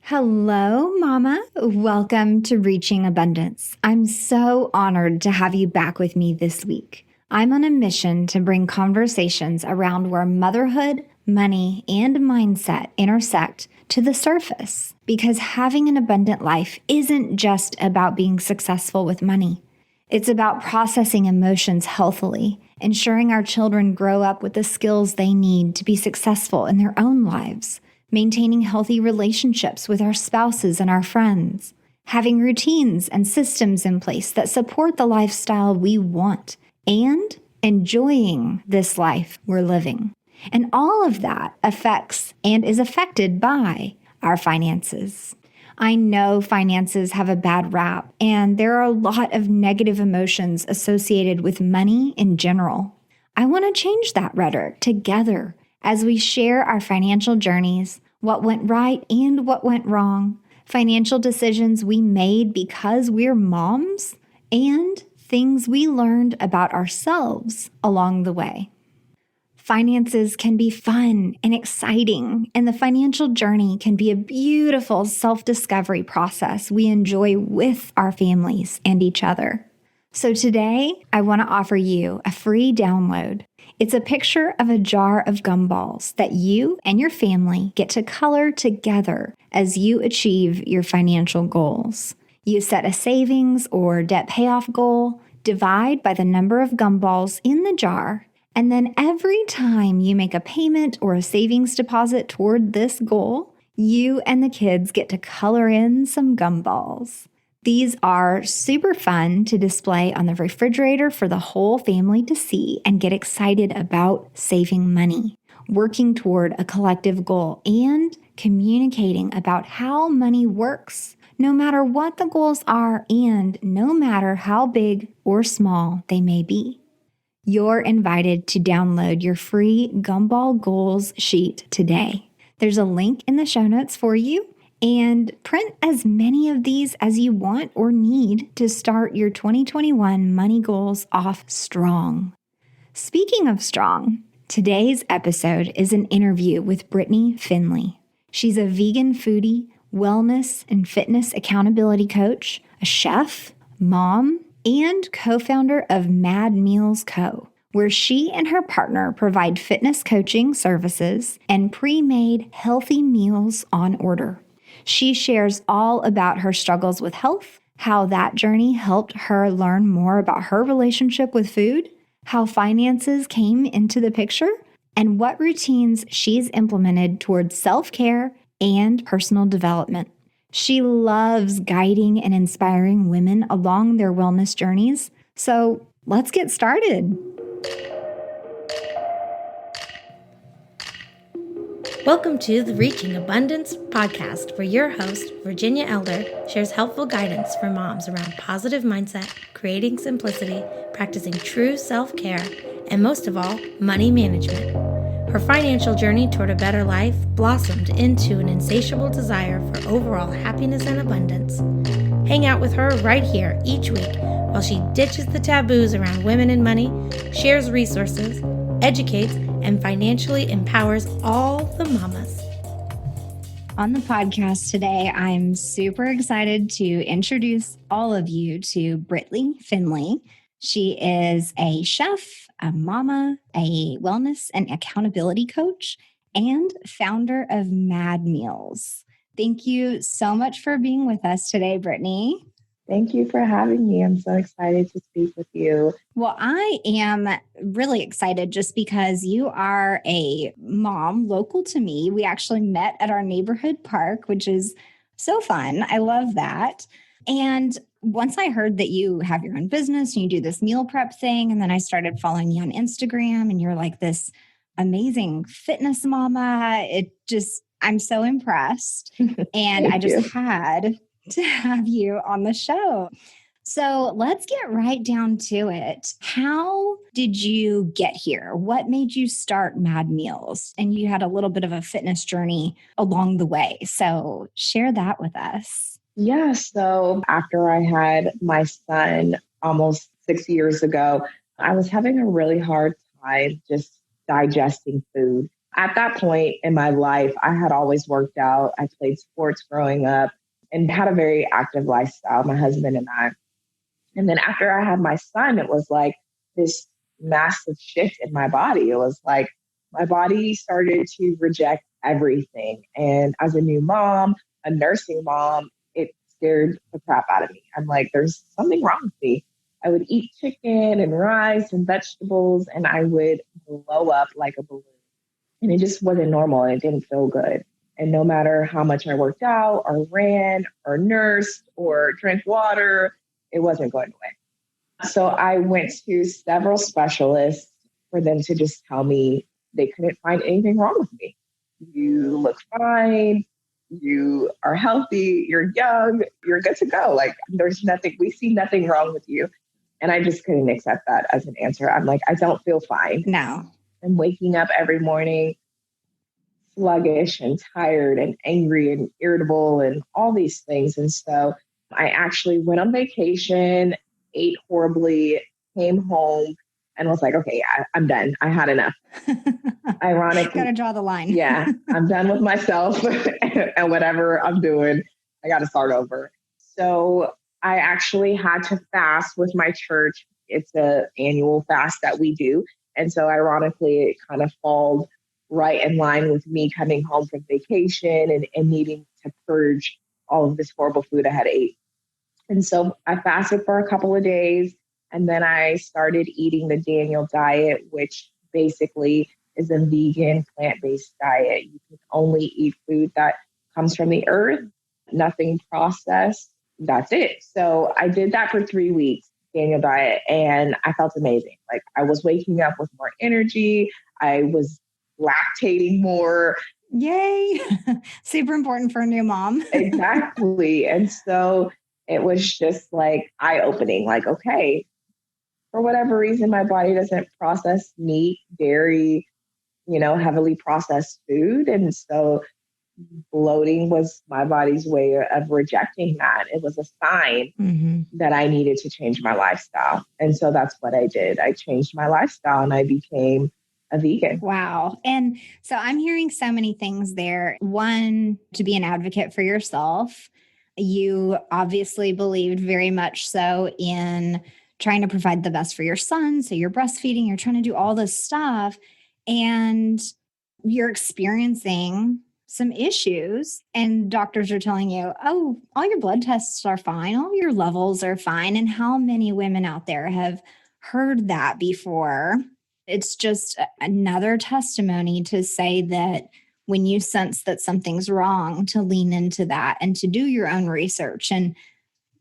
Hello, Mama. Welcome to Reaching Abundance. I'm so honored to have you back with me this week. I'm on a mission to bring conversations around where motherhood, money, and mindset intersect to the surface, because having an abundant life isn't just about being successful with money. It's about processing emotions healthily, ensuring our children grow up with the skills they need to be successful in their own lives, maintaining healthy relationships with our spouses and our friends, having routines and systems in place that support the lifestyle we want, and enjoying this life we're living. And all of that affects and is affected by our finances. I know finances have a bad rap, and there are a lot of negative emotions associated with money in general. I want to change that rhetoric together as we share our financial journeys, what went right and what went wrong, financial decisions we made because we're moms, and things we learned about ourselves along the way. Finances can be fun and exciting, and the financial journey can be a beautiful self-discovery process we enjoy with our families and each other. So today, I want to offer you a free download. It's a picture of a jar of gumballs that you and your family get to color together as you achieve your financial goals. You set a savings or debt payoff goal, divide by the number of gumballs in the jar, and then every time you make a payment or a savings deposit toward this goal, you and the kids get to color in some gumballs. These are super fun to display on the refrigerator for the whole family to see and get excited about saving money, working toward a collective goal, and communicating about how money works, no matter what the goals are and no matter how big or small they may be. You're invited to download your free Gumball Goals sheet today. There's a link in the show notes for you, and print as many of these as you want or need to start your 2021 money goals off strong. Speaking of strong, today's episode is an interview with Brittney Finley. She's a vegan foodie, wellness and fitness accountability coach, a chef, mom, and co-founder of Mad Meals Co., where she and her partner provide fitness coaching services and pre-made healthy meals on order. She shares all about her struggles with health, how that journey helped her learn more about her relationship with food, how finances came into the picture, and what routines she's implemented towards self-care and personal development. She loves guiding and inspiring women along their wellness journeys. So let's get started. Welcome to the Reaching Abundance podcast, where your host, Virginia Elder, shares helpful guidance for moms around positive mindset, creating simplicity, practicing true self-care, and most of all, money management. Her financial journey toward a better life blossomed into an insatiable desire for overall happiness and abundance. Hang out with her right here each week while she ditches the taboos around women and money, shares resources, educates, and financially empowers all the mamas. On the podcast today, I'm super excited to introduce all of you to Brittney Finley. She is a chef, a mama, a wellness and accountability coach, and founder of Mad Meals. Thank you so much for being with us today, Brittney. Thank you for having me. I'm so excited to speak with you. Well, I am really excited just because you are a mom local to me. We actually met at our neighborhood park, which is so fun. I love that. And once I heard that you have your own business and you do this meal prep thing, and then I started following you on Instagram and you're like this amazing fitness mama, I'm so impressed. And I just had to have you on the show. So let's get right down to it. How did you get here? What made you start Mad Meals? And you had a little bit of a fitness journey along the way. So share that with us. Yeah, so after I had my son almost 6 years ago, I was having a really hard time just digesting food. At that point in my life, I had always worked out. I played sports growing up and had a very active lifestyle, my husband and I. And then after I had my son, it was like this massive shift in my body. It was like my body started to reject everything. And as a new mom, a nursing mom, it scared the crap out of me. I'm like, there's something wrong with me. I would eat chicken and rice and vegetables, and I would blow up like a balloon. And it just wasn't normal, and it didn't feel good. And no matter how much I worked out or ran or nursed or drank water, it wasn't going away. So I went to several specialists for them to just tell me they couldn't find anything wrong with me. You look fine. You are healthy. You're young. You're good to go. Like, there's nothing, we see nothing wrong with you. And I just couldn't accept that as an answer. I'm like, I don't feel fine. No. I'm waking up every morning sluggish and tired and angry and irritable and all these things. And so I actually went on vacation, ate horribly, came home, and was like, okay, I'm done. I had enough. Ironically, gotta draw the line. Yeah, I'm done with myself and whatever I'm doing, I got to start over. So I actually had to fast with my church. It's an annual fast that we do. And so ironically, it kind of falls right in line with me coming home from vacation and needing to purge all of this horrible food I had ate. And so I fasted for a couple of days, and then I started eating the Daniel diet, which basically is a vegan, plant-based diet. You can only eat food that comes from the earth, nothing processed. That's it. So I did that for 3 weeks, Daniel diet, and I felt amazing. Like, I was waking up with more energy. I was lactating more. Yay. Super important for a new mom. Exactly. And so it was just like eye-opening, like, okay, for whatever reason, my body doesn't process meat, dairy, heavily processed food. And so bloating was my body's way of rejecting that. It was a sign that I needed to change my lifestyle. And so that's what I did. I changed my lifestyle and I became a vegan. Wow. And so I'm hearing so many things there. One, to be an advocate for yourself. You obviously believed very much so in trying to provide the best for your son. So you're breastfeeding, you're trying to do all this stuff, and you're experiencing some issues, and doctors are telling you, oh, all your blood tests are fine, all your levels are fine. And how many women out there have heard that before? It's just another testimony to say that when you sense that something's wrong, to lean into that and to do your own research. And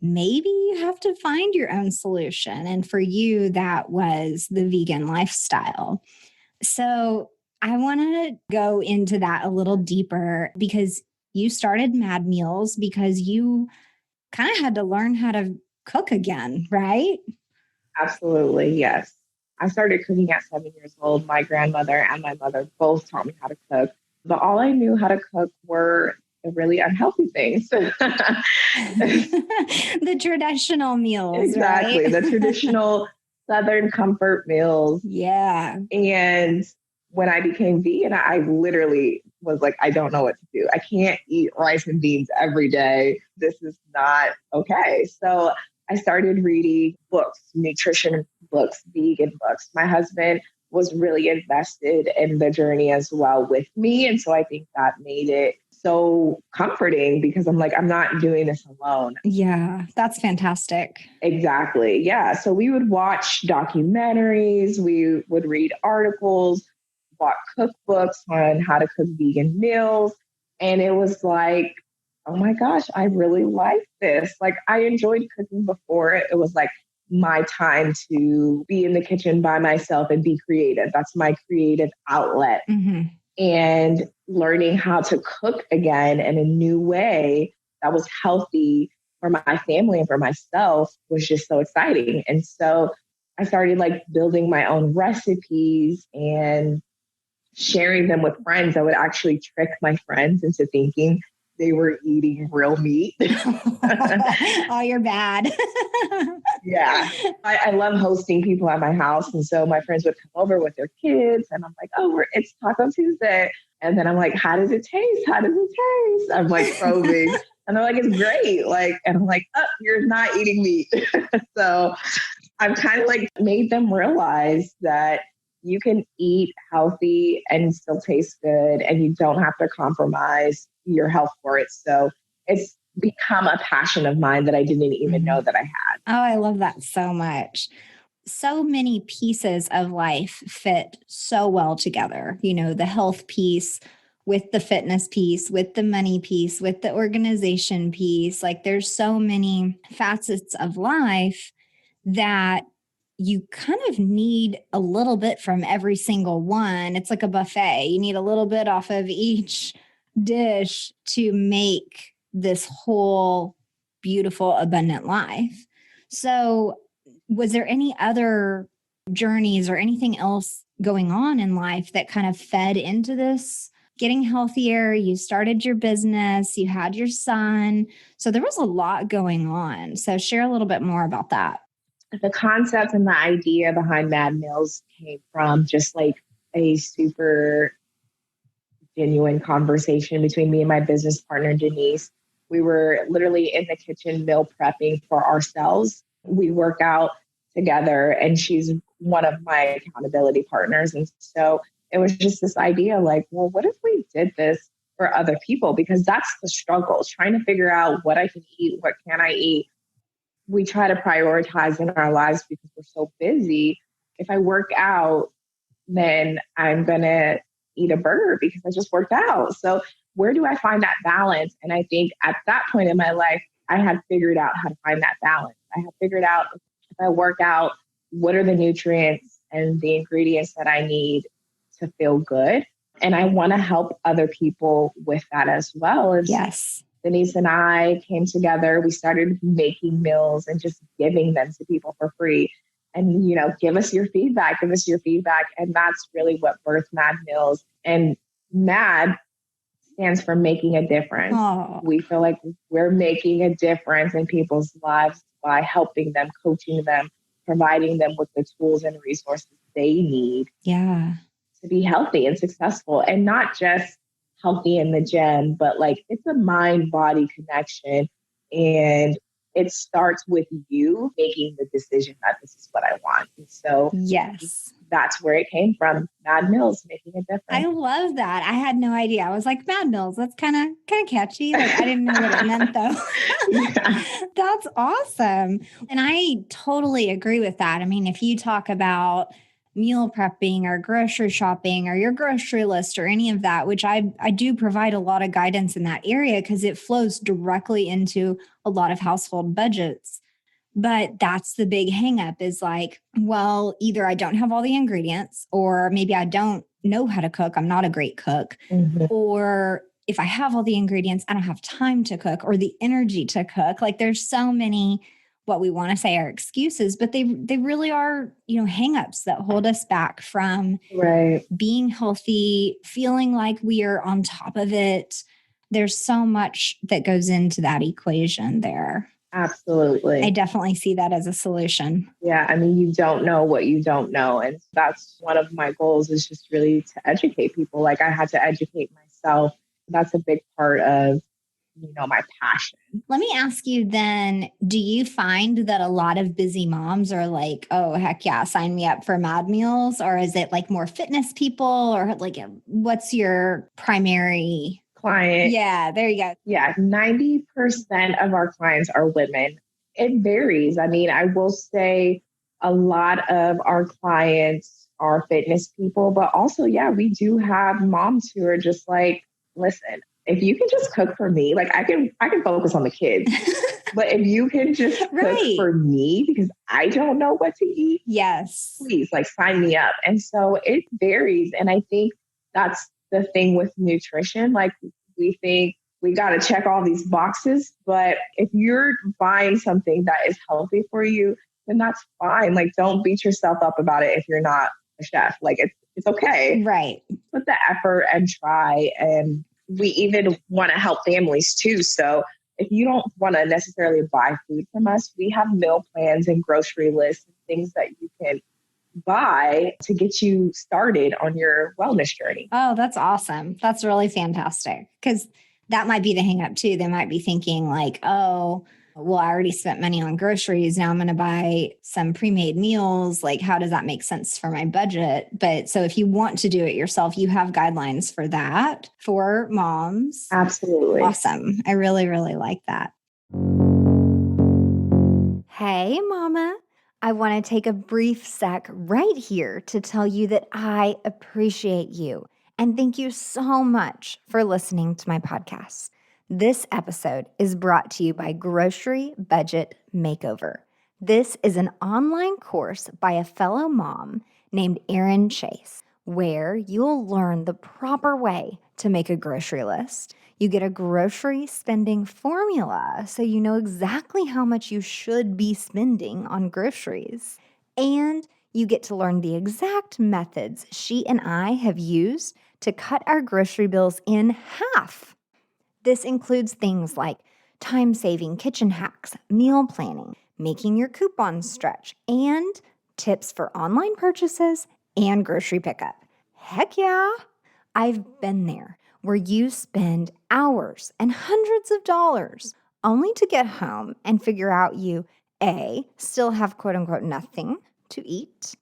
maybe you have to find your own solution. And for you, that was the vegan lifestyle. So I want to go into that a little deeper, because you started Mad Meals because you kind of had to learn how to cook again, right? Absolutely, yes. I started cooking at 7 years old. My grandmother and my mother both taught me how to cook, but all I knew how to cook were the really unhealthy things. The traditional meals, exactly, right? The traditional Southern comfort meals. Yeah. And when I became vegan, I literally was like, I don't know what to do. I can't eat rice and beans every day. This is not okay. So I started reading books, nutrition books, vegan books. My husband was really invested in the journey as well with me. And so I think that made it so comforting, because I'm like, I'm not doing this alone. Yeah, that's fantastic. Exactly. Yeah. So we would watch documentaries, we would read articles, bought cookbooks on how to cook vegan meals. And it was like, oh my gosh, I really like this. Like, I enjoyed cooking before. It was like my time to be in the kitchen by myself and be creative. That's my creative outlet. And learning how to cook again in a new way that was healthy for my family and for myself was just so exciting. And so I started like building my own recipes and sharing them with friends. I would actually trick my friends into thinking they were eating real meat. Oh, you're bad. Yeah. I love hosting people at my house. And so my friends would come over with their kids and I'm like, oh, it's Taco Tuesday. And then I'm like, how does it taste? How does it taste? I'm like probing. And they're like, it's great. Like, and I'm like, oh, you're not eating meat. So I've kind of like made them realize that you can eat healthy and still taste good and you don't have to compromise your health for it. So it's become a passion of mine that I didn't even know that I had. Oh, I love that so much. So many pieces of life fit so well together. You know, the health piece with the fitness piece, with the money piece, with the organization piece. Like there's so many facets of life that you kind of need a little bit from every single one. It's like a buffet. You need a little bit off of each dish to make this whole beautiful, abundant life. So, was there any other journeys or anything else going on in life that kind of fed into this getting healthier? You started your business, you had your son. So, there was a lot going on. So, share a little bit more about that. The concept and the idea behind Mad Meals came from just like a super genuine conversation between me and my business partner, Denise. We were literally in the kitchen meal prepping for ourselves. We work out together and she's one of my accountability partners. And so it was just this idea like, well, what if we did this for other people? Because that's the struggle, trying to figure out what I can eat, what can I eat. We try to prioritize in our lives because we're so busy. If I work out, then I'm going to eat a burger because I just worked out. So where do I find that balance? And I think at that point in my life, I had figured out how to find that balance. I had figured out if I work out, what are the nutrients and the ingredients that I need to feel good? And I want to help other people with that as well. And yes. Denise and I came together. We started making meals and just giving them to people for free. And, you know, give us your feedback. And that's really what birthed Mad Meals. And Mad stands for making a difference. Oh. We feel like we're making a difference in people's lives by helping them, coaching them, providing them with the tools and resources they need to be healthy and successful, and not just healthy in the gym, but like it's a mind-body connection. And it starts with you making the decision that this is what I want. And so yes, that's where it came from. Mad Meals, making a difference. I love that. I had no idea. I was like, Mad Meals, that's kind of catchy. Like I didn't know what it meant though. Yeah. That's awesome. And I totally agree with that. I mean, if you talk about meal prepping or grocery shopping or your grocery list or any of that, which I do provide a lot of guidance in that area because it flows directly into a lot of household budgets. But that's the big hang up is like, well, either I don't have all the ingredients or maybe I don't know how to cook. I'm not a great cook. Mm-hmm. Or if I have all the ingredients, I don't have time to cook or the energy to cook. Like there's so many what we want to say are excuses, but they really are, you know, hangups that hold us back from being healthy, feeling like we are on top of it. There's so much that goes into that equation there. Absolutely. I definitely see that as a solution. Yeah. I mean, you don't know what you don't know. And that's one of my goals is just really to educate people. Like I had to educate myself. That's a big part of, you know, my passion. Let me ask you then, do you find that a lot of busy moms are like, oh, heck yeah, sign me up for Mad Meals? Or is it like more fitness people or like, what's your primary client? Yeah, there you go. Yeah, 90% of our clients are women. It varies. I mean, I will say a lot of our clients are fitness people, but also, yeah, we do have moms who are just like, listen, if you can just cook for me, like I can focus on the kids. But if you can just cook for me because I don't know what to eat, yes, please like sign me up. And so it varies. And I think that's the thing with nutrition. Like we think we got to check all these boxes, but if you're buying something that is healthy for you, then that's fine. Like don't beat yourself up about it if you're not a chef. Like it's okay. Right. Put the effort and try. And we even want to help families too. So if you don't want to necessarily buy food from us, we have meal plans and grocery lists and things that you can buy to get you started on your wellness journey. Oh, that's awesome. That's really fantastic. Because that might be the hang up too. They might be thinking like, oh, well, I already spent money on groceries. Now I'm going to buy some pre-made meals. Like, how does that make sense for my budget? But so if you want to do it yourself, you have guidelines for that for moms. Absolutely. Awesome. I really, really like that. Hey, Mama. I want to take a brief sec right here to tell you that I appreciate you and thank you so much for listening to my podcast. This episode is brought to you by Grocery Budget Makeover. This is an online course by a fellow mom named Erin Chase, where you'll learn the proper way to make a grocery list. You get a grocery spending formula so you know exactly how much you should be spending on groceries. And you get to learn the exact methods she and I have used to cut our grocery bills in half. This includes things like time-saving kitchen hacks, meal planning, making your coupons stretch, and tips for online purchases and grocery pickup. Heck yeah! I've been there, where you spend hours and hundreds of dollars only to get home and figure out you, A, still have quote-unquote nothing to eat,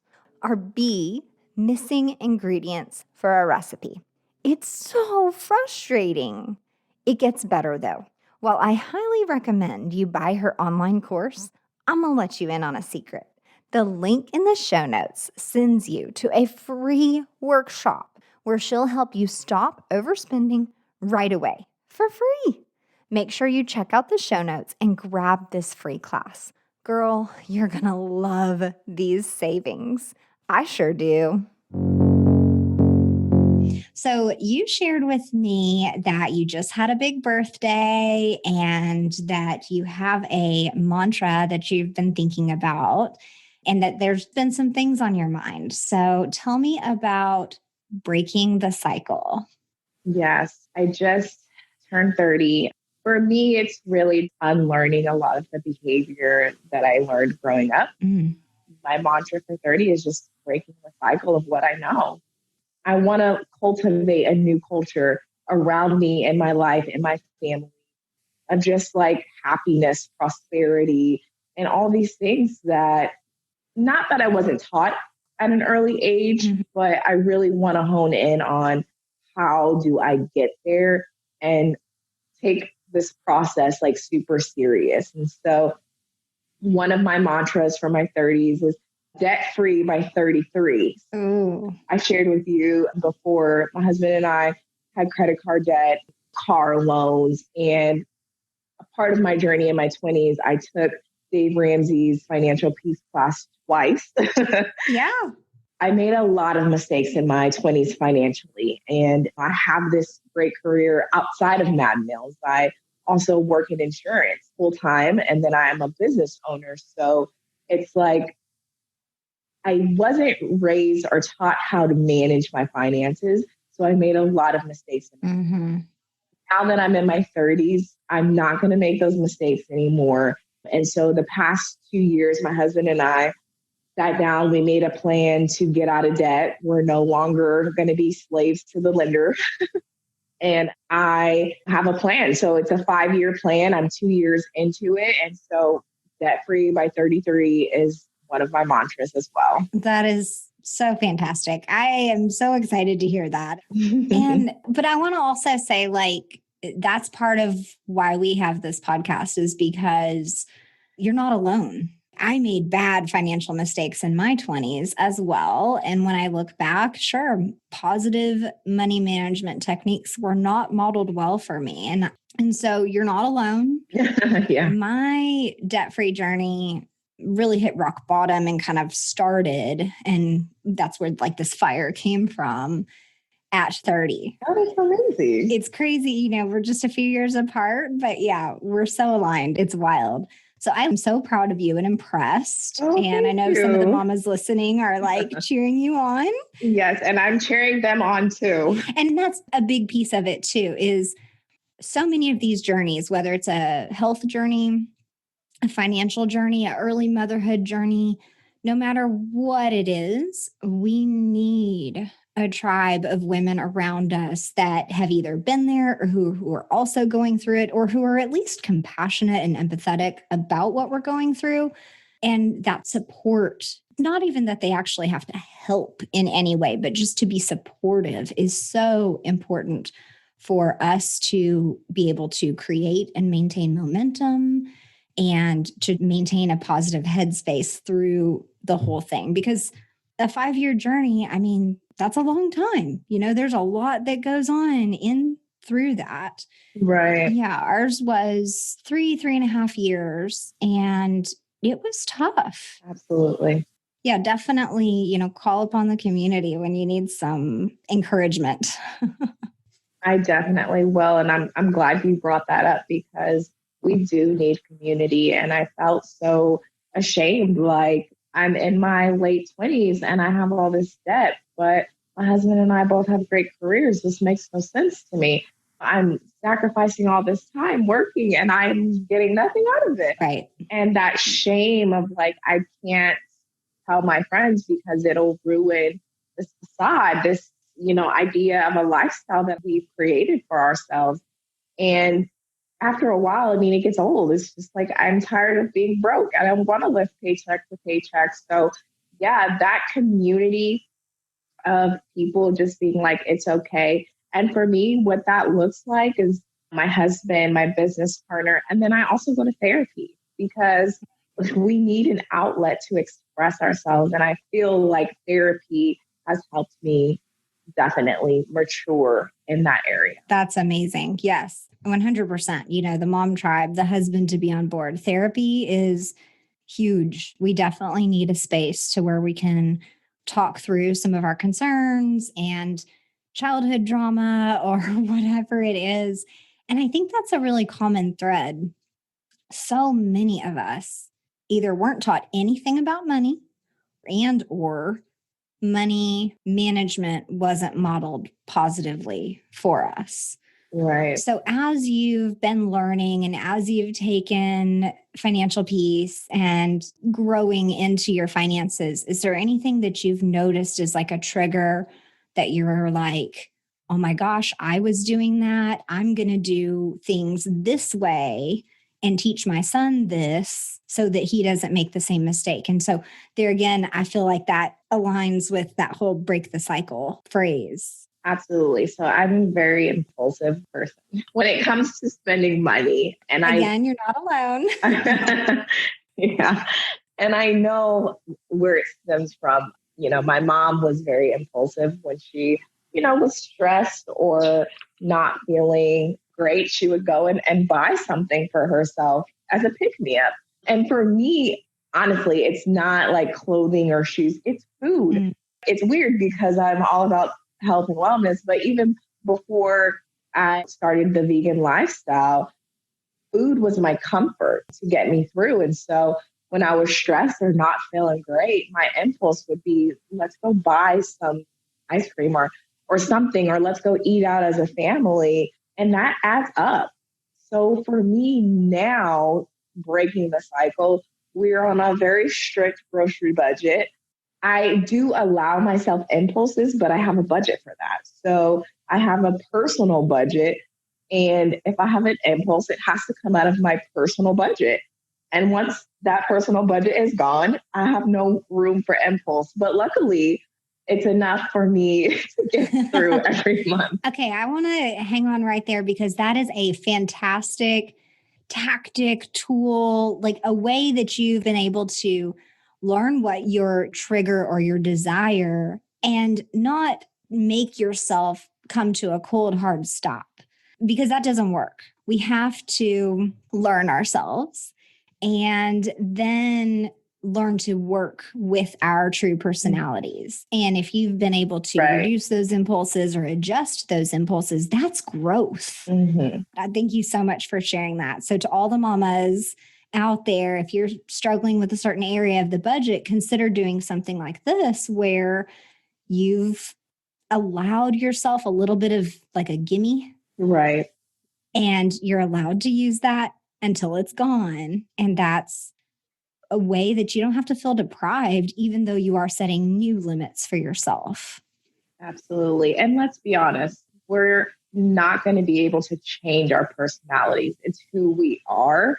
or B, missing ingredients for a recipe. It's so frustrating. It gets better though. While I highly recommend you buy her online course, I'm going to let you in on a secret. The link in the show notes sends you to a free workshop where she'll help you stop overspending right away for free. Make sure you check out the show notes and grab this free class. Girl, you're going to love these savings. I sure do. So you shared with me that you just had a big birthday and that you have a mantra that you've been thinking about and that there's been some things on your mind. So tell me about breaking the cycle. Yes, I just turned 30. For me, it's really unlearning a lot of the behavior that I learned growing up. My mantra for 30 is just breaking the cycle of what I know. I want to cultivate a new culture around me in my life, in my family, of just like happiness, prosperity, and all these things that, not that I wasn't taught at an early age, but I really want to hone in on how do I get there and take this process like super serious. And so one of my mantras for my 30s is debt free by 33. Ooh. I shared with you before, my husband and I had credit card debt, car loans, and a part of my journey in my 20s, I took Dave Ramsey's financial peace class twice. Yeah. I made a lot of mistakes in my 20s financially, and I have this great career outside of Mad Mills. I also work in insurance full time, and then I am a business owner. So it's like I wasn't raised or taught how to manage my finances. So I made a lot of mistakes. Now that I'm in my 30s, I'm not going to make those mistakes anymore. And so the past 2 years, my husband and I sat down, we made a plan to get out of debt. We're no longer going to be slaves to the lender. And I have a plan. So it's a 5-year plan. I'm 2 years into it. And so debt free by 33 is one of my mantras as well. That is so fantastic. I am so excited to hear that. But I want to also say, like, that's part of why we have this podcast is because you're not alone. I made bad financial mistakes in my 20s as well. And when I look back, sure, positive money management techniques were not modeled well for me. And so you're not alone. Yeah. My debt-free journey really hit rock bottom and kind of started. And that's where like this fire came from at 30. That is amazing. It's crazy. You know, we're just a few years apart, but yeah, we're so aligned. It's wild. So I'm so proud of you and impressed. Oh, and I know thank some of the you. mamas listening are like cheering you on. Yes, and I'm cheering them on too. And that's a big piece of it too, is so many of these journeys, whether it's a health journey, a financial journey, an early motherhood journey, no matter what it is, we need a tribe of women around us that have either been there or who are also going through it, or who are at least compassionate and empathetic about what we're going through. And that support, not even that they actually have to help in any way, but just to be supportive is so important for us to be able to create and maintain momentum and to maintain a positive headspace through the whole thing. Because a 5-year journey, I mean, that's a long time. There's a lot that goes on in through that. Right. Yeah, ours was 3.5 years, and it was tough. Absolutely. Yeah, definitely, call upon the community when you need some encouragement. I definitely will. And I'm glad you brought that up, because we do need community. And I felt so ashamed. Like, I'm in my late 20s and I have all this debt, but my husband and I both have great careers. This makes no sense to me. I'm sacrificing all this time working and I'm getting nothing out of it. Right. And that shame of like, I can't tell my friends because it'll ruin this facade, this, idea of a lifestyle that we've created for ourselves. And after a while, I mean, it gets old. It's just like, I'm tired of being broke. I don't want to live paycheck to paycheck. So yeah, that community of people just being like, it's okay. And for me, what that looks like is my husband, my business partner, and then I also go to therapy, because we need an outlet to express ourselves. And I feel like therapy has helped me definitely mature in that area. That's amazing. Yes, 100%. The mom tribe, the husband to be on board. Therapy is huge. We definitely need a space to where we can talk through some of our concerns and childhood drama or whatever it is. And I think that's a really common thread. So many of us either weren't taught anything about money, and or money management wasn't modeled positively for us. Right. So as you've been learning and as you've taken financial peace and growing into your finances, is there anything that you've noticed as like a trigger that you're like, oh my gosh, I was doing that. I'm going to do things this way and teach my son this so that he doesn't make the same mistake. And so there again, I feel like that aligns with that whole break the cycle phrase. Absolutely. So I'm a very impulsive person when it comes to spending money. And again, you're not alone. Yeah. And I know where it stems from. My mom was very impulsive when she, was stressed or not feeling great. She would go and buy something for herself as a pick-me-up. And for me, honestly, it's not like clothing or shoes. It's food. Mm. It's weird because I'm all about health and wellness. But even before I started the vegan lifestyle, food was my comfort to get me through. And so when I was stressed or not feeling great, my impulse would be, let's go buy some ice cream or something, or let's go eat out as a family. And that adds up. So for me now, breaking the cycle, we're on a very strict grocery budget. I do allow myself impulses, but I have a budget for that. So I have a personal budget. And if I have an impulse, it has to come out of my personal budget. And once that personal budget is gone, I have no room for impulse. But luckily, it's enough for me to get through every month. Okay, I want to hang on right there, because that is a fantastic tactic, tool, like a way that you've been able to learn what your trigger or your desire and not make yourself come to a cold, hard stop, because that doesn't work. We have to learn ourselves and then learn to work with our true personalities. And if you've been able to reduce those impulses or adjust those impulses, that's growth. Mm-hmm. Thank you so much for sharing that. So to all the mamas out there, if you're struggling with a certain area of the budget, consider doing something like this where you've allowed yourself a little bit of like a gimme. Right. And you're allowed to use that until it's gone. And that's a way that you don't have to feel deprived, even though you are setting new limits for yourself. Absolutely. And let's be honest, we're not going to be able to change our personalities. It's who we are.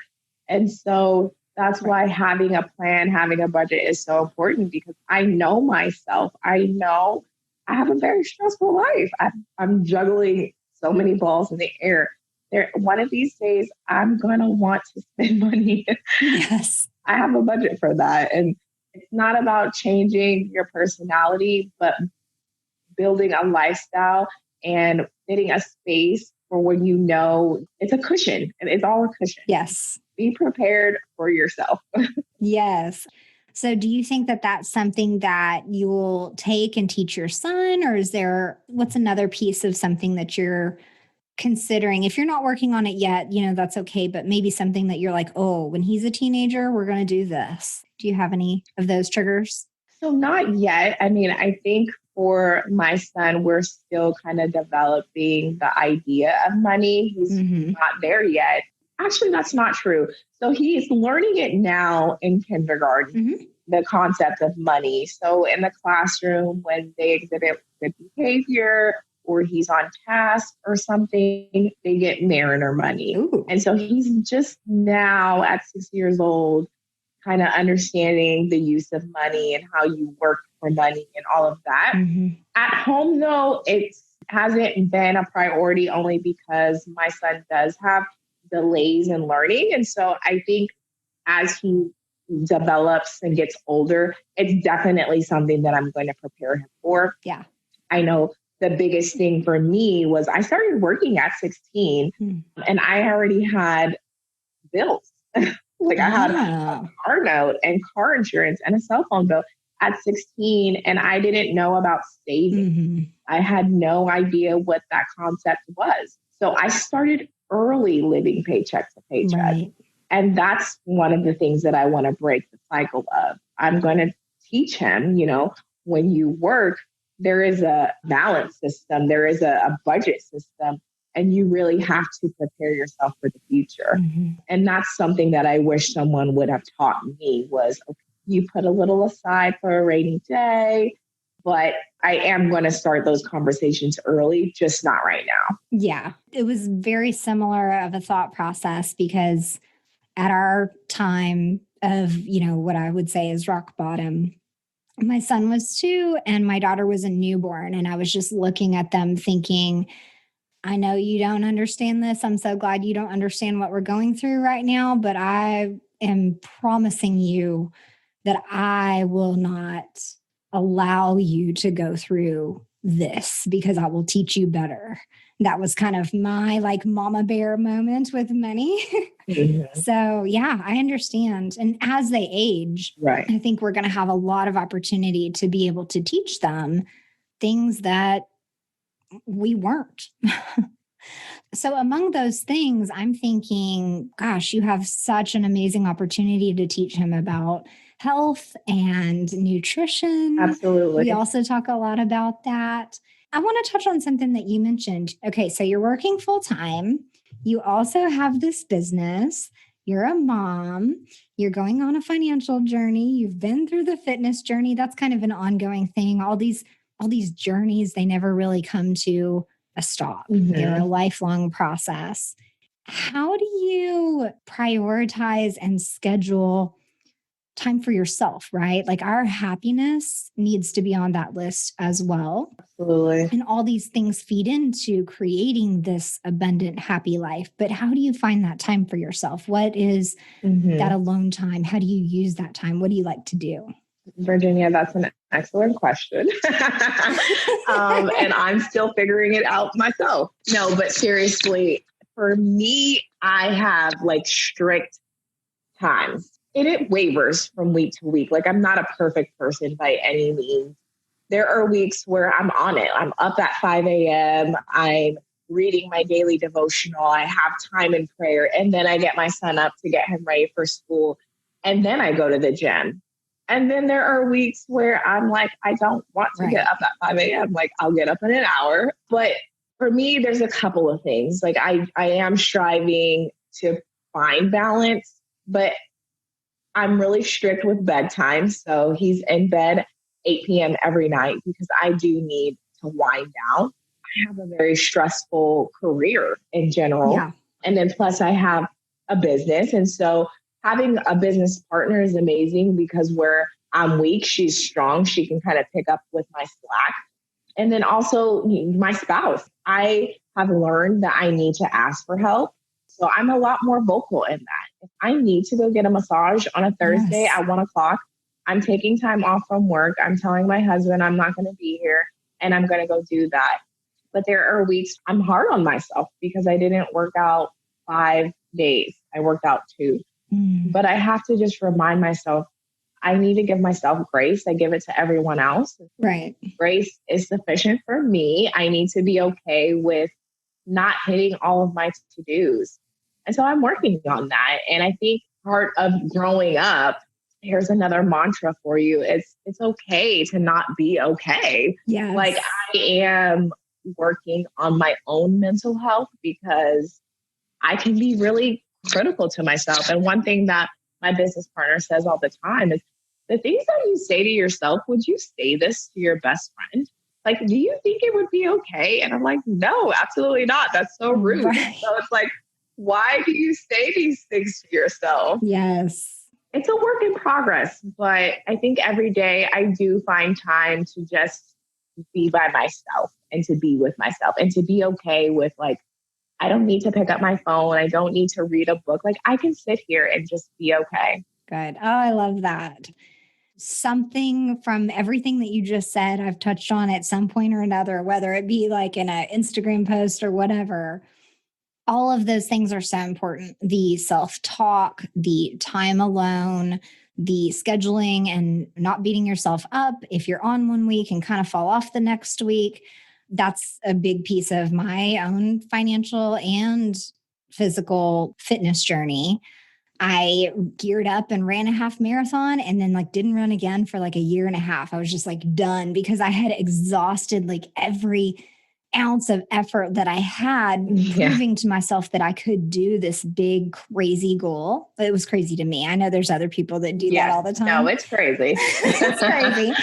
And so that's why having a plan, having a budget is so important, because I know myself. I know I have a very stressful life. I'm juggling so many balls in the air. One of these days, I'm going to want to spend money. Yes. I have a budget for that. And it's not about changing your personality, but building a lifestyle and fitting a space for when you know it's a cushion, and it's all a cushion. Yes. Be prepared for yourself. Yes. So do you think that that's something that you will take and teach your son, or what's another piece of something that you're considering? If you're not working on it yet, that's okay, but maybe something that you're like, oh, when he's a teenager, we're going to do this. Do you have any of those triggers? So not yet. I mean, I think for my son, we're still kind of developing the idea of money. He's not there yet. Actually, that's not true. So he's learning it now in kindergarten, the concept of money. So in the classroom, when they exhibit good behavior or he's on task or something, they get Mariner money. Ooh. And so he's just now at 6 years old, kind of understanding the use of money and how you work for money and all of that. At home, though, it hasn't been a priority, only because my son does have delays in learning. And so I think as he develops and gets older, it's definitely something that I'm going to prepare him for. Yeah. I know the biggest thing for me was I started working at 16 and I already had bills. Like I had a car note and car insurance and a cell phone bill at 16, and I didn't know about saving. I had no idea what that concept was. So I started early living paycheck to paycheck. Right. And that's one of the things that I want to break the cycle of. I'm going to teach him, when you work, there is a balance system, there is a budget system, and you really have to prepare yourself for the future. And that's something that I wish someone would have taught me was, okay, you put a little aside for a rainy day, but I am going to start those conversations early, just not right now. Yeah, it was very similar of a thought process, because at our time of, what I would say is rock bottom, my son was 2 and my daughter was a newborn. And I was just looking at them thinking, I know you don't understand this. I'm so glad you don't understand what we're going through right now, but I am promising you that I will not allow you to go through this, because I will teach you better. That was kind of my mama bear moment with money. So yeah, I understand. And as they age, right, I think we're going to have a lot of opportunity to be able to teach them things that we weren't. So among those things, I'm thinking, gosh, you have such an amazing opportunity to teach him about health and nutrition. Absolutely. We also talk a lot about that. I want to touch on something that you mentioned. Okay, so you're working full time. You also have this business. You're a mom. You're going on a financial journey. You've been through the fitness journey. That's kind of an ongoing thing. All these journeys, they never really come to a stop. They're a lifelong process. How do you prioritize and schedule time for yourself, right? Like our happiness needs to be on that list as well. Absolutely. And all these things feed into creating this abundant, happy life. But how do you find that time for yourself? What is that alone time? How do you use that time? What do you like to do? Virginia, that's an excellent question. And I'm still figuring it out myself. No, but seriously, for me, I have strict times. And it wavers from week to week. I'm not a perfect person by any means. There are weeks where I'm on it. I'm up at 5 a.m. I'm reading my daily devotional. I have time in prayer. And then I get my son up to get him ready for school. And then I go to the gym. And then there are weeks where I'm like, I don't want to get up at 5 a.m. Like, I'll get up in an hour. But for me, there's a couple of things. Like I am striving to find balance, but I'm really strict with bedtime. So he's in bed 8 p.m. every night because I do need to wind down. I have a very stressful career in general. Yeah. And then plus I have a business. And so having a business partner is amazing because where I'm weak, she's strong. She can kind of pick up with my slack. And then also my spouse. I have learned that I need to ask for help. So I'm a lot more vocal in that. If I need to go get a massage on a Thursday at 1:00, I'm taking time off from work. I'm telling my husband I'm not going to be here and I'm going to go do that. But there are weeks I'm hard on myself because I didn't work out 5 days. I worked out 2. But I have to just remind myself, I need to give myself grace. I give it to everyone else. Right. Grace is sufficient for me. I need to be okay with not hitting all of my to-dos. And so I'm working on that. And I think part of growing up, here's another mantra for you. It's okay to not be okay. Yes. Like I am working on my own mental health because I can be really critical to myself. And one thing that my business partner says all the time is the things that you say to yourself, would you say this to your best friend? Like, do you think it would be okay? And I'm like, no, absolutely not. That's so rude. Right. So it's like, why do you say these things to yourself? Yes. It's a work in progress, but I think every day I do find time to just be by myself and to be with myself and to be okay with like, I don't need to pick up my phone. I don't need to read a book. Like I can sit here and just be okay. Good. Oh, I love that. Something from everything that you just said, I've touched on at some point or another, whether it be like in an Instagram post or whatever. All of those things are so important. The self-talk, the time alone, the scheduling and not beating yourself up if you're on one week and kind of fall off the next week. That's a big piece of my own financial and physical fitness journey. I geared up and ran a half marathon and then like didn't run again for like a year and a half. I was just like done because I had exhausted like every ounce of effort that I had proving to myself that I could do this big, crazy goal. It was crazy to me. I know there's other people that do that all the time. No, it's crazy. It's crazy.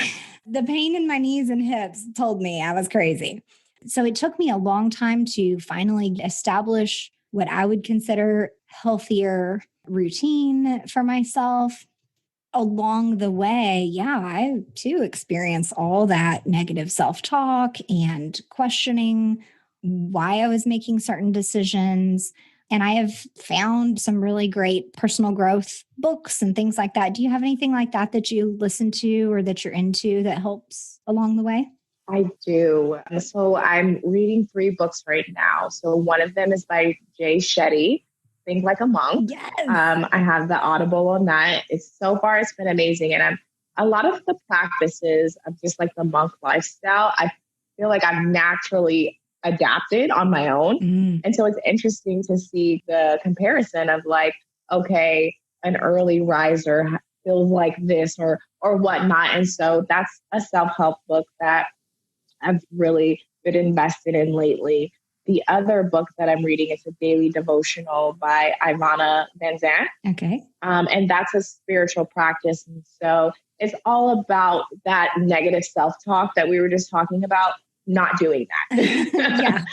The pain in my knees and hips told me I was crazy. So it took me a long time to finally establish what I would consider healthier routine for myself. Along the way, I too experienced all that negative self-talk and questioning why I was making certain decisions. And I have found some really great personal growth books and things like that. Do you have anything like that that you listen to or that you're into that helps along the way? I do. So I'm reading 3 books right now. So one of them is by Jay Shetty, Think Like a Monk. Yes. I have the Audible on that. It's been amazing. And a lot of the practices of just like the monk lifestyle, I feel like I've naturally adapted on my own. And so it's interesting to see the comparison of like, okay, an early riser feels like this or whatnot. And so that's a self-help book that I've really been invested in lately. The other book that I'm reading is a daily devotional by Ivana Van Zant. Okay. And that's a spiritual practice. And so it's all about that negative self-talk that we were just talking about, not doing that.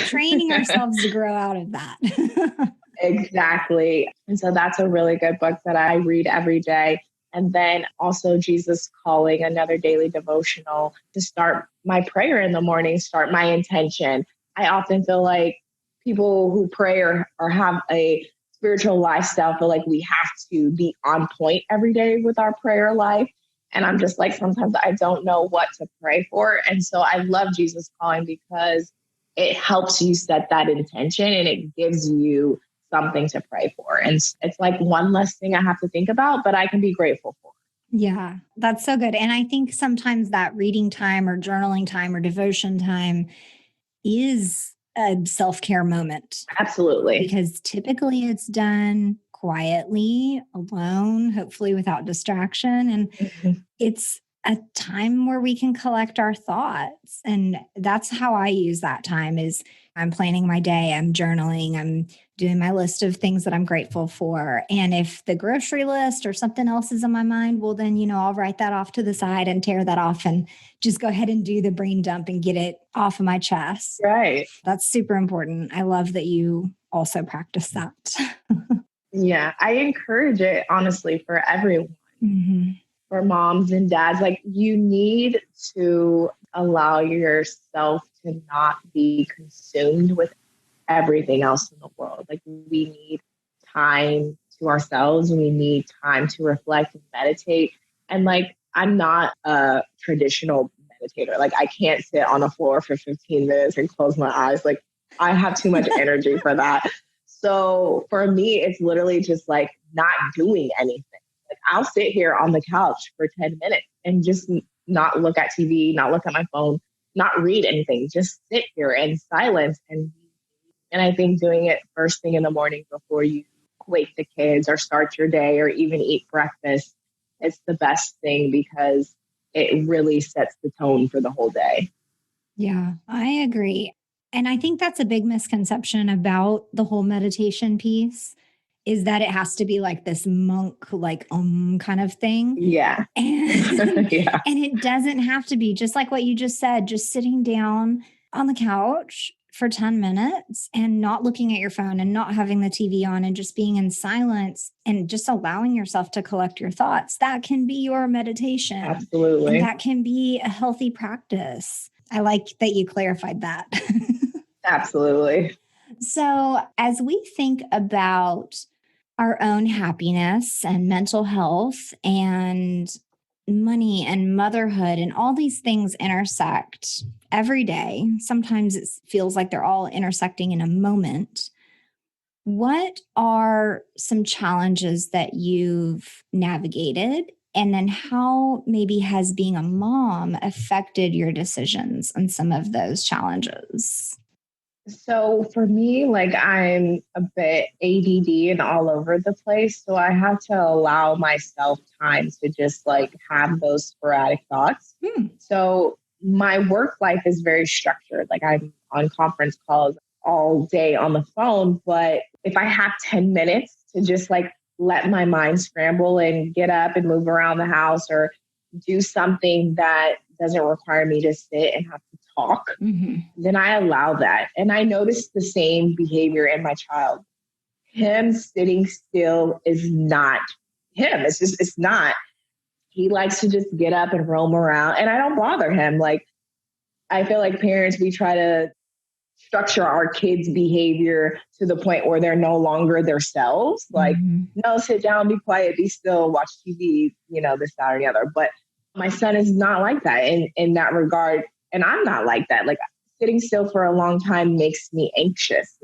Training ourselves to grow out of that. Exactly. And so that's a really good book that I read every day. And then also Jesus Calling, another daily devotional to start my prayer in the morning, start my intention. I often feel like people who pray or have a spiritual lifestyle feel like we have to be on point every day with our prayer life. And I'm just like, sometimes I don't know what to pray for. And so I love Jesus Calling because it helps you set that intention and it gives you something to pray for. And it's like one less thing I have to think about, but I can be grateful for. Yeah, that's so good. And I think sometimes that reading time or journaling time or devotion time is a self-care moment. Absolutely. Because typically it's done quietly, alone, hopefully without distraction. And it's a time where we can collect our thoughts. And that's how I use that time is I'm planning my day, I'm journaling, I'm doing my list of things that I'm grateful for. And if the grocery list or something else is on my mind, well, then, I'll write that off to the side and tear that off and just go ahead and do the brain dump and get it off of my chest. Right. That's super important. I love that you also practice that. Yeah, I encourage it, honestly, for everyone, for moms and dads. Like, you need to allow yourself to not be consumed with everything else in the world. Like, we need time to ourselves. We need time to reflect and meditate. And like, I'm not a traditional meditator. Like, I can't sit on the floor for 15 minutes and close my eyes. Like, I have too much energy for that. So for me, it's literally just like not doing anything. Like, I'll sit here on the couch for 10 minutes and just not look at TV, not look at my phone, not read anything, just sit here in silence. And I think doing it first thing in the morning before you wake the kids or start your day or even eat breakfast, it's the best thing because it really sets the tone for the whole day. Yeah, I agree. And I think that's a big misconception about the whole meditation piece is that it has to be like this monk, like kind of thing. Yeah. And, Yeah. and it doesn't have to be just like what you just said, just sitting down on the couch for 10 minutes and not looking at your phone and not having the TV on and just being in silence and just allowing yourself to collect your thoughts. That can be your meditation. Absolutely. And that can be a healthy practice. I like that you clarified that. Absolutely. So, as we think about our own happiness and mental health and money and motherhood and all these things intersect every day, sometimes it feels like they're all intersecting in a moment. What are some challenges that you've navigated? And then how maybe has being a mom affected your decisions on some of those challenges? So for me, like, I'm a bit ADD and all over the place. So I have to allow myself time to just like have those sporadic thoughts. So my work life is very structured. Like, I'm on conference calls all day on the phone. But if I have 10 minutes to just like let my mind scramble and get up and move around the house or do something that doesn't require me to sit and have to talk, then I allow that. And I notice the same behavior in my child. Him sitting still is not him. It's not. He likes to just get up and roam around, and I don't bother him. Like, I feel like parents, we try to structure our kids' behavior to the point where they're no longer themselves. Like, no, sit down, be quiet, be still, watch TV, this, that, or the other. But my son is not like that in that regard. And I'm not like that. Like, sitting still for a long time makes me anxious.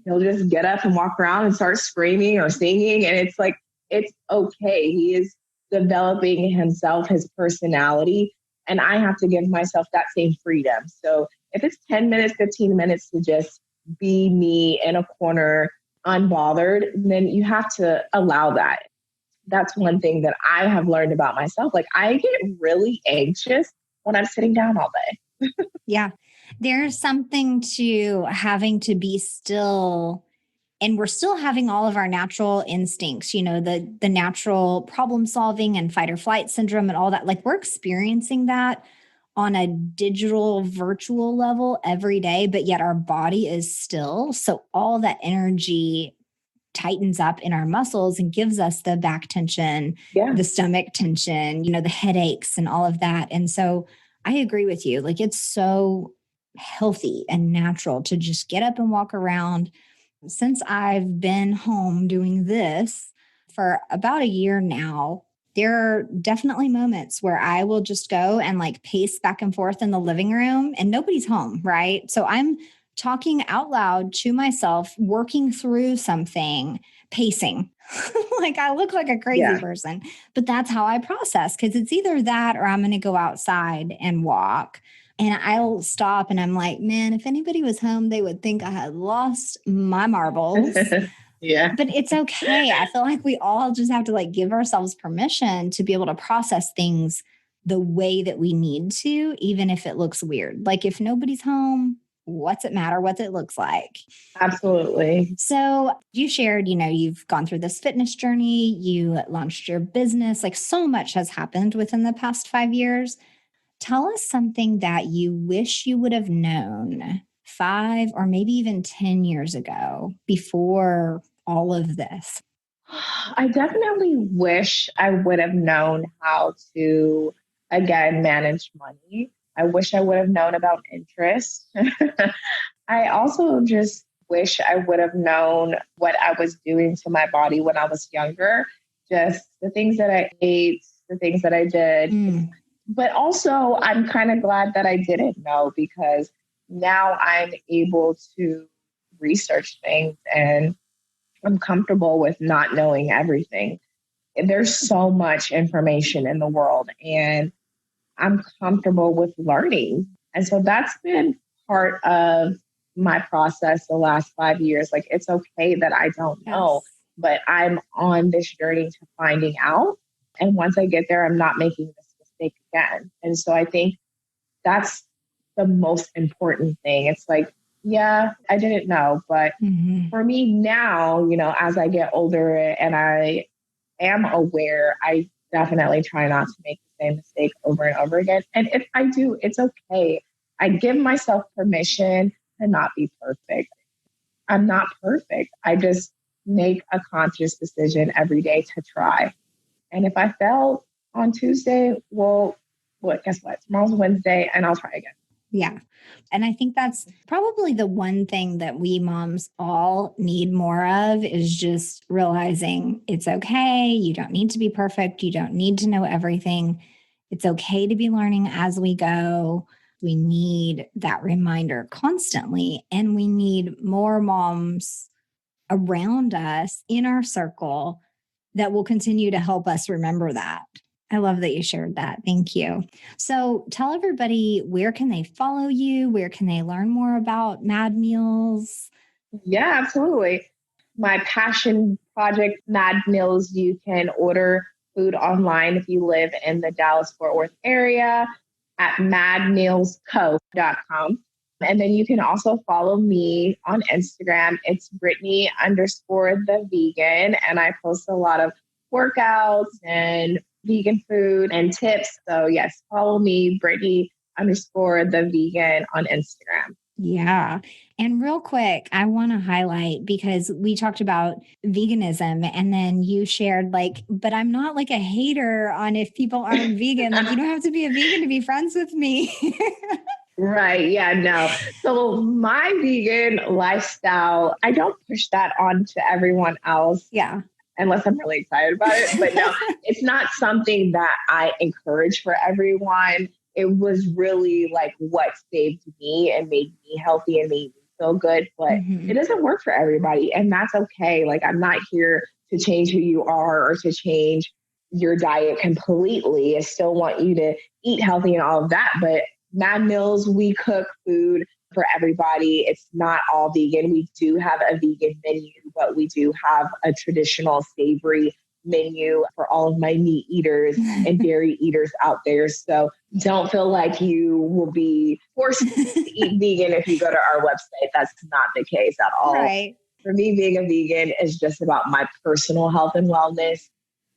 He'll just get up and walk around and start screaming or singing. And it's like, it's okay. He is developing himself, his personality. And I have to give myself that same freedom. So if it's 10 minutes, 15 minutes to just be me in a corner, unbothered, then you have to allow that. That's one thing that I have learned about myself. Like, I get really anxious when I'm sitting down all day. Yeah. There's something to having to be still, and we're still having all of our natural instincts, the natural problem solving and fight or flight syndrome and all that. Like, we're experiencing that on a digital, virtual level every day, but yet our body is still. So all that energy tightens up in our muscles and gives us the back tension, the stomach tension, the headaches and all of that. And so I agree with you. Like, it's so healthy and natural to just get up and walk around. Since I've been home doing this for about a year now, there are definitely moments where I will just go and like pace back and forth in the living room and nobody's home, right? So I'm talking out loud to myself, working through something, pacing. Like, I look like a crazy person, but that's how I process, because it's either that or I'm going to go outside and walk. And I'll stop and I'm like, man, if anybody was home, they would think I had lost my marbles. Yeah. But it's okay. I feel like we all just have to like give ourselves permission to be able to process things the way that we need to, even if it looks weird. Like if nobody's home, what's it matter what it looks like? Absolutely. So you shared, you've gone through this fitness journey, you launched your business, like so much has happened within the past 5 years. Tell us something that you wish you would have known 5 or maybe even 10 years ago before all of this. I definitely wish I would have known how to, again, manage money. I wish I would have known about interest. I also just wish I would have known what I was doing to my body when I was younger, just the things that I ate, the things that I did. But also, I'm kind of glad that I didn't know because now I'm able to research things and I'm comfortable with not knowing everything. There's so much information in the world and I'm comfortable with learning. And so that's been part of my process the last 5 years. Like, it's okay that I don't know, but I'm on this journey to finding out. And once I get there, I'm not making this mistake again. And so I think that's the most important thing. It's like, yeah, I didn't know, but for me now, as I get older and I am aware, I definitely try not to make the same mistake over and over again. And if I do, it's okay. I give myself permission to not be perfect. I'm not perfect. I just make a conscious decision every day to try. And if I fail on Tuesday, well, guess what? Tomorrow's Wednesday and I'll try again. Yeah. And I think that's probably the one thing that we moms all need more of is just realizing it's okay. You don't need to be perfect. You don't need to know everything. It's okay to be learning as we go. We need that reminder constantly. And we need more moms around us in our circle that will continue to help us remember that. I love that you shared that. Thank you. So tell everybody, where can they follow you? Where can they learn more about Mad Meals? Yeah, absolutely. My passion project, Mad Meals, you can order food online if you live in the Dallas-Fort Worth area at madmealsco.com. And then you can also follow me on Instagram. It's Brittney_the vegan. And I post a lot of workouts and vegan food and tips. So yes, follow me, Brittney_the vegan on Instagram. Yeah. And real quick, I want to highlight because we talked about veganism and then you shared but I'm not like a hater on if people aren't vegan. Like you don't have to be a vegan to be friends with me. Right. Yeah, no. So my vegan lifestyle, I don't push that on to everyone else. Yeah. Unless I'm really excited about it. But no, it's not something that I encourage for everyone. It was really like what saved me and made me healthy and made me feel good. But it doesn't work for everybody. And that's okay. Like I'm not here to change who you are or to change your diet completely. I still want you to eat healthy and all of that. But Mad Meals, we cook food for everybody. It's not all vegan. We do have a vegan menu, but we do have a traditional savory menu for all of my meat eaters and dairy eaters out there. So don't feel like you will be forced to eat vegan if you go to our website. That's not the case at all. Right. For me, being a vegan is just about my personal health and wellness.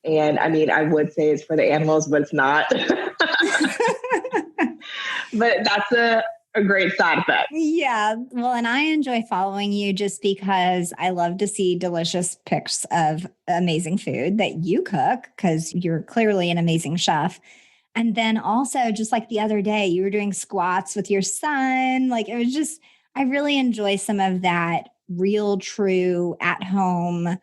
And I mean, I would say it's for the animals, but it's not. But that's a great side effect. Yeah. Well, and I enjoy following you just because I love to see delicious pics of amazing food that you cook because you're clearly an amazing chef. And then also just like the other day, you were doing squats with your son. Like it was just, I really enjoy some of that real, true at home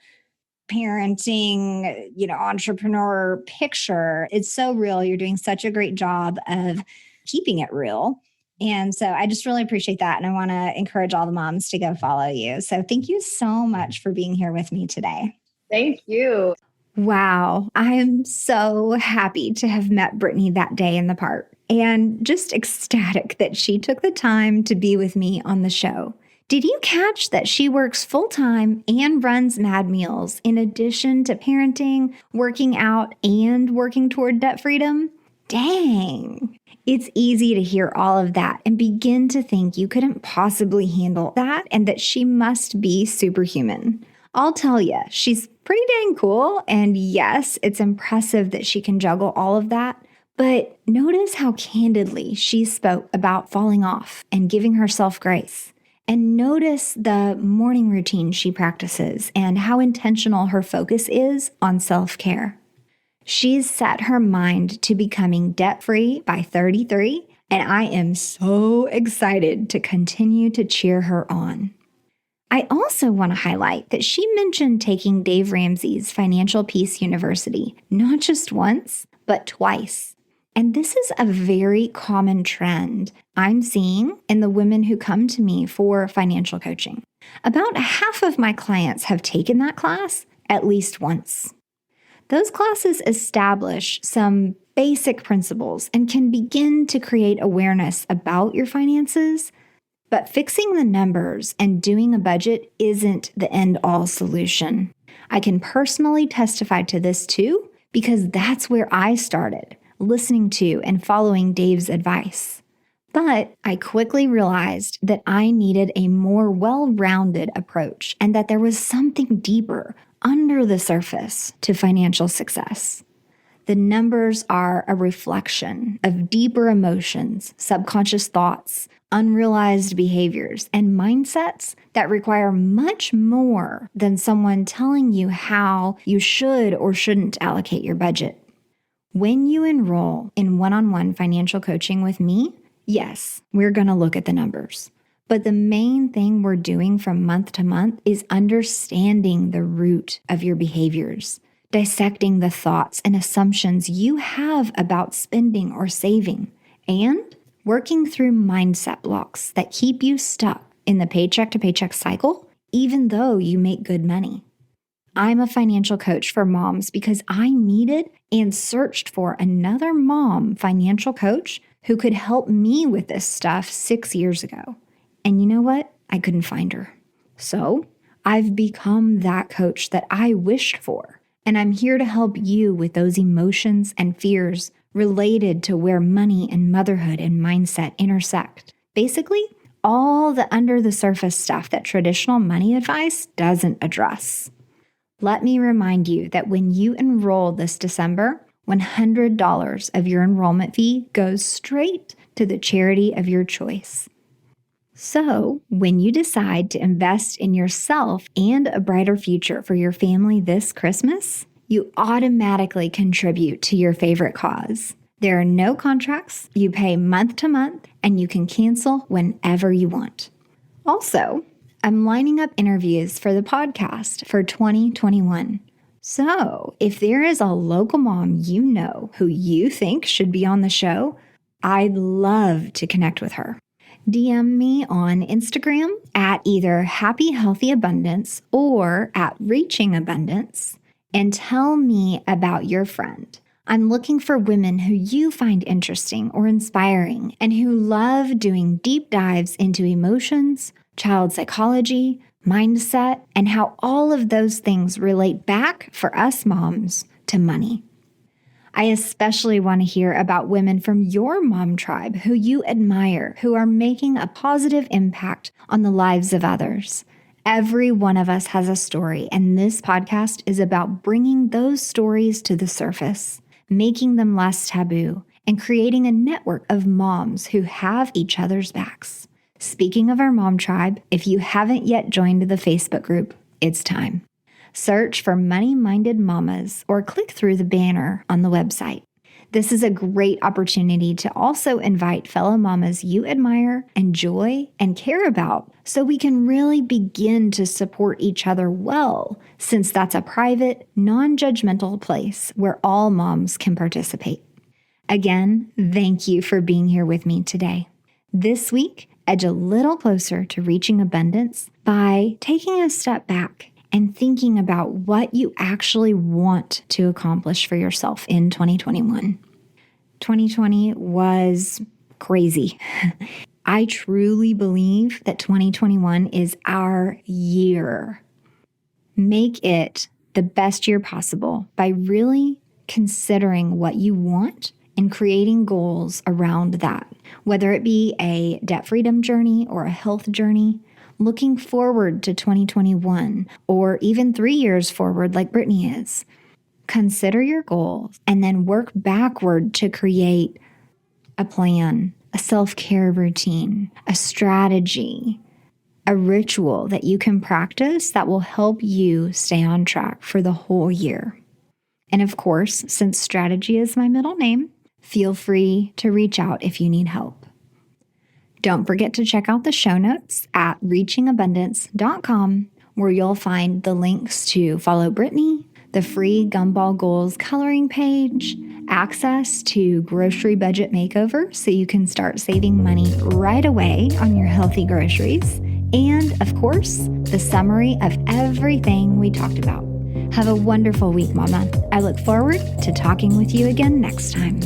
parenting, entrepreneur picture. It's so real. You're doing such a great job of keeping it real. And so I just really appreciate that. And I want to encourage all the moms to go follow you. So thank you so much for being here with me today. Thank you. Wow. I am so happy to have met Brittney that day in the park. and just ecstatic that she took the time to be with me on the show. Did you catch that she works full-time and runs Mad Meals in addition to parenting, working out, and working toward debt freedom? Dang. It's easy to hear all of that and begin to think you couldn't possibly handle that and that she must be superhuman. I'll tell you, she's pretty dang cool, and yes, it's impressive that she can juggle all of that, but notice how candidly she spoke about falling off and giving herself grace. And notice the morning routine she practices and how intentional her focus is on self-care. She's set her mind to becoming debt-free by 33, and I am so excited to continue to cheer her on. I also want to highlight that she mentioned taking Dave Ramsey's Financial Peace University, not just once, but twice. And this is a very common trend I'm seeing in the women who come to me for financial coaching. About half of my clients have taken that class at least once. Those classes establish some basic principles and can begin to create awareness about your finances, but fixing the numbers and doing a budget isn't the end-all solution. I can personally testify to this too, because that's where I started, listening to and following Dave's advice. But I quickly realized that I needed a more well-rounded approach and that there was something deeper under the surface to financial success. The numbers are a reflection of deeper emotions, subconscious thoughts, unrealized behaviors, and mindsets that require much more than someone telling you how you should or shouldn't allocate your budget. When you enroll in one-on-one financial coaching with me, yes, we're going to look at the numbers. But the main thing we're doing from month to month is understanding the root of your behaviors, dissecting the thoughts and assumptions you have about spending or saving, and working through mindset blocks that keep you stuck in the paycheck to paycheck cycle, even though you make good money. I'm a financial coach for moms because I needed and searched for another mom financial coach who could help me with this stuff 6 years ago. And you know what? I couldn't find her. So I've become that coach that I wished for. And I'm here to help you with those emotions and fears related to where money and motherhood and mindset intersect. Basically, all the under the surface stuff that traditional money advice doesn't address. Let me remind you that when you enroll this December, $100 of your enrollment fee goes straight to the charity of your choice. So, when you decide to invest in yourself and a brighter future for your family this Christmas, you automatically contribute to your favorite cause. There are no contracts, you pay month to month, and you can cancel whenever you want. Also, I'm lining up interviews for the podcast for 2021. So, if there is a local mom you know who you think should be on the show, I'd love to connect with her. DM me on Instagram at either Happy Healthy Abundance or at Reaching Abundance and tell me about your friend. I'm looking for women who you find interesting or inspiring and who love doing deep dives into emotions, child psychology, mindset, and how all of those things relate back for us moms to money. I especially want to hear about women from your mom tribe who you admire, who are making a positive impact on the lives of others. Every one of us has a story, and this podcast is about bringing those stories to the surface, making them less taboo, and creating a network of moms who have each other's backs. Speaking of our mom tribe, if you haven't yet joined the Facebook group, it's time. Search for Money-Minded Mamas or click through the banner on the website. This is a great opportunity to also invite fellow mamas you admire, enjoy, and care about so we can really begin to support each other well, since that's a private, non-judgmental place where all moms can participate. Again, thank you for being here with me today. This week, edge a little closer to reaching abundance by taking a step back and thinking about what you actually want to accomplish for yourself in 2021. 2020 was crazy. I truly believe that 2021 is our year. Make it the best year possible by really considering what you want and creating goals around that, whether it be a debt freedom journey or a health journey, looking forward to 2021, or even 3 years forward like Brittney is. Consider your goals and then work backward to create a plan, a self-care routine, a strategy, a ritual that you can practice that will help you stay on track for the whole year. And of course, since strategy is my middle name, feel free to reach out if you need help. Don't forget to check out the show notes at reachingabundance.com, where you'll find the links to follow Brittney, the free Gumball Goals coloring page, access to grocery budget makeover so you can start saving money right away on your healthy groceries, and of course, the summary of everything we talked about. Have a wonderful week, Mama. I look forward to talking with you again next time.